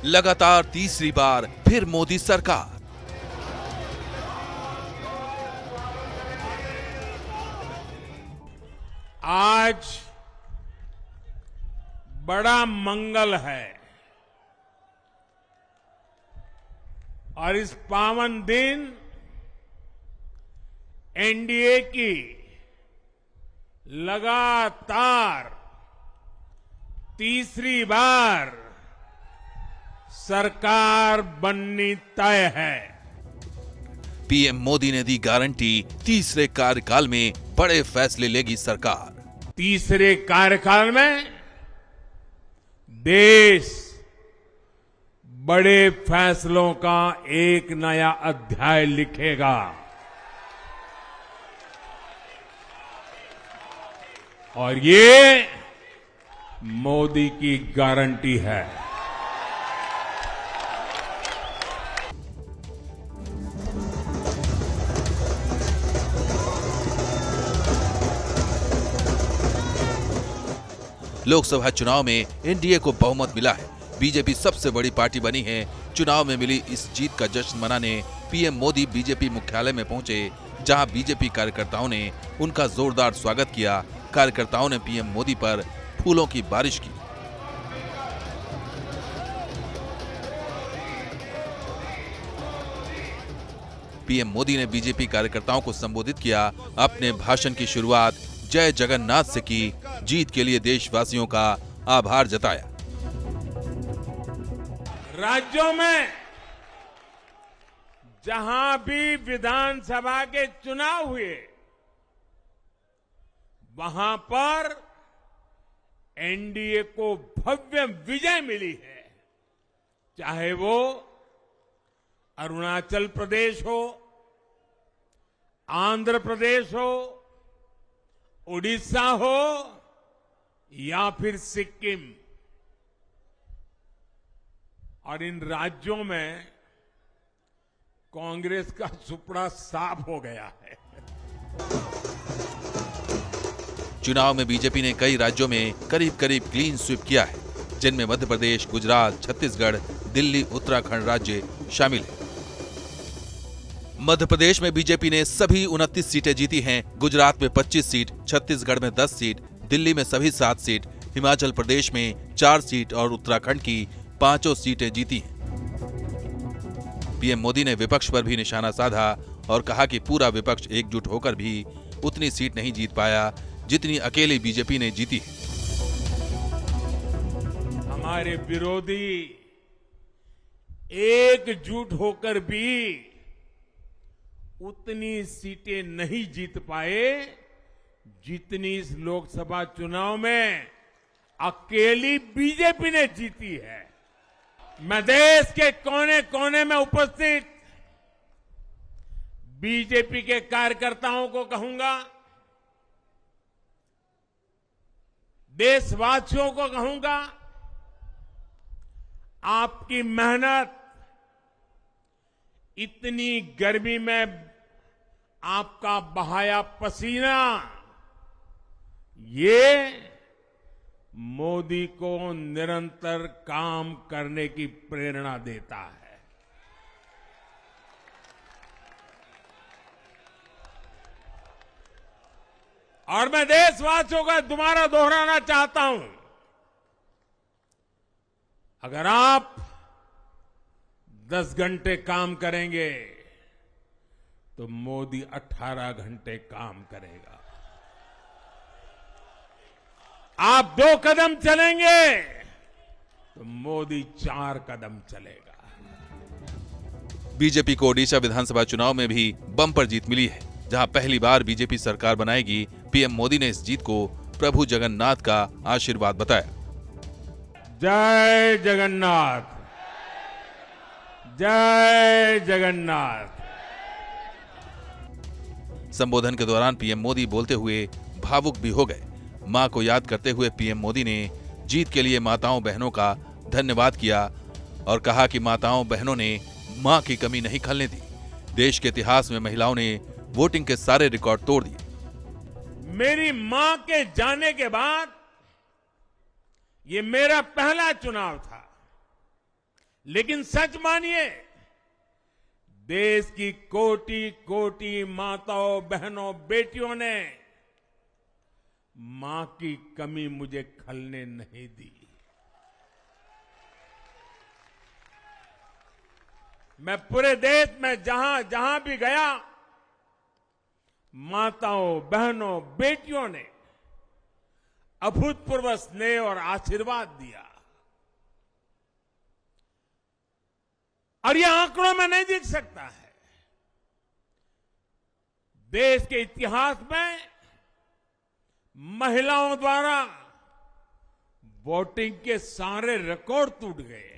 लगातार तीसरी बार फिर मोदी सरकार। आज बड़ा मंगल है और इस पावन दिन एनडीए की लगातार तीसरी बार सरकार बननी तय है। पीएम मोदी ने दी गारंटी, तीसरे कार्यकाल में बड़े फैसले लेगी सरकार। तीसरे कार्यकाल में देश बड़े फैसलों का एक नया अध्याय लिखेगा और ये मोदी की गारंटी है। लोकसभा चुनाव में एनडीए को बहुमत मिला है। बीजेपी सबसे बड़ी पार्टी बनी है। चुनाव में मिली इस जीत का जश्न मनाने पीएम मोदी बीजेपी मुख्यालय में पहुंचे, जहां बीजेपी कार्यकर्ताओं ने उनका जोरदार स्वागत किया। कार्यकर्ताओं ने पीएम मोदी पर फूलों की बारिश की। पीएम मोदी ने बीजेपी कार्यकर्ताओं को संबोधित किया। अपने भाषण की शुरुआत जय जगन्नाथ से की। जीत के लिए देशवासियों का आभार जताया। राज्यों में जहां भी विधानसभा के चुनाव हुए, वहां पर एनडीए को भव्य विजय मिली है। चाहे वो अरुणाचल प्रदेश हो, आंध्र प्रदेश हो, उड़ीसा हो या फिर सिक्किम। और इन राज्यों में कांग्रेस का सुपड़ा साफ हो गया है। चुनाव में बीजेपी ने कई राज्यों में करीब करीब क्लीन स्वीप किया है, जिनमें मध्य प्रदेश, गुजरात, छत्तीसगढ़, दिल्ली, उत्तराखंड राज्य शामिल है। मध्य प्रदेश में बीजेपी ने सभी 29 सीटें जीती हैं। गुजरात में 25 सीट, छत्तीसगढ़ में 10 सीट, दिल्ली में सभी 7 सीट, हिमाचल प्रदेश में 4 सीट और उत्तराखंड की 5 सीटें जीती हैं। पीएम मोदी ने विपक्ष पर भी निशाना साधा और कहा कि पूरा विपक्ष एकजुट होकर भी उतनी सीट नहीं जीत पाया जितनी अकेली बीजेपी ने जीती है। हमारे विरोधी एकजुट होकर भी उतनी सीटें नहीं जीत पाए जितनी इस लोकसभा चुनाव में अकेली बीजेपी ने जीती है। मैं देश के कोने कोने में उपस्थित बीजेपी के कार्यकर्ताओं को कहूंगा, देशवासियों को कहूंगा, आपकी मेहनत, इतनी गर्मी में आपका बहाया पसीना, ये मोदी को निरंतर काम करने की प्रेरणा देता है। और मैं देशवासियों का दोबारा दोहराना चाहता हूं, अगर आप 10 घंटे काम करेंगे तो मोदी 18 घंटे काम करेगा। आप 2 कदम चलेंगे तो मोदी 4 कदम चलेगा। बीजेपी को ओडिशा विधानसभा चुनाव में भी बम्पर जीत मिली है, जहां पहली बार बीजेपी सरकार बनाएगी। पीएम मोदी ने इस जीत को प्रभु जगन्नाथ का आशीर्वाद बताया। जय जगन्नाथ, जय जगन्नाथ। संबोधन के दौरान पीएम मोदी बोलते हुए भावुक भी हो गए। मां को याद करते हुए पीएम मोदी ने जीत के लिए माताओं बहनों का धन्यवाद किया और कहा कि माताओं बहनों ने मां की कमी नहीं खलने दी। देश के इतिहास में महिलाओं ने वोटिंग के सारे रिकॉर्ड तोड़ दिए। मेरी मां के जाने के बाद ये मेरा पहला चुनाव था। लेकिन सच मानिए, देश की कोटि कोटि माताओं, बहनों, बेटियों ने मां की कमी मुझे खलने नहीं दी। मैं पूरे देश में जहां जहां भी गया, माताओं, बहनों, बेटियों ने अभूतपूर्व स्नेह और आशीर्वाद दिया। और यह आंकड़ों में नहीं दिख सकता है। देश के इतिहास में महिलाओं द्वारा वोटिंग के सारे रिकॉर्ड टूट गए।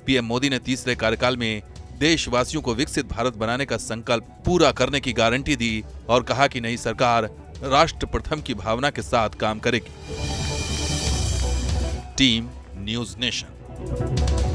पीएम मोदी ने तीसरे कार्यकाल में देशवासियों को विकसित भारत बनाने का संकल्प पूरा करने की गारंटी दी और कहा कि नई सरकार राष्ट्र प्रथम की भावना के साथ काम करेगी। Team news nation.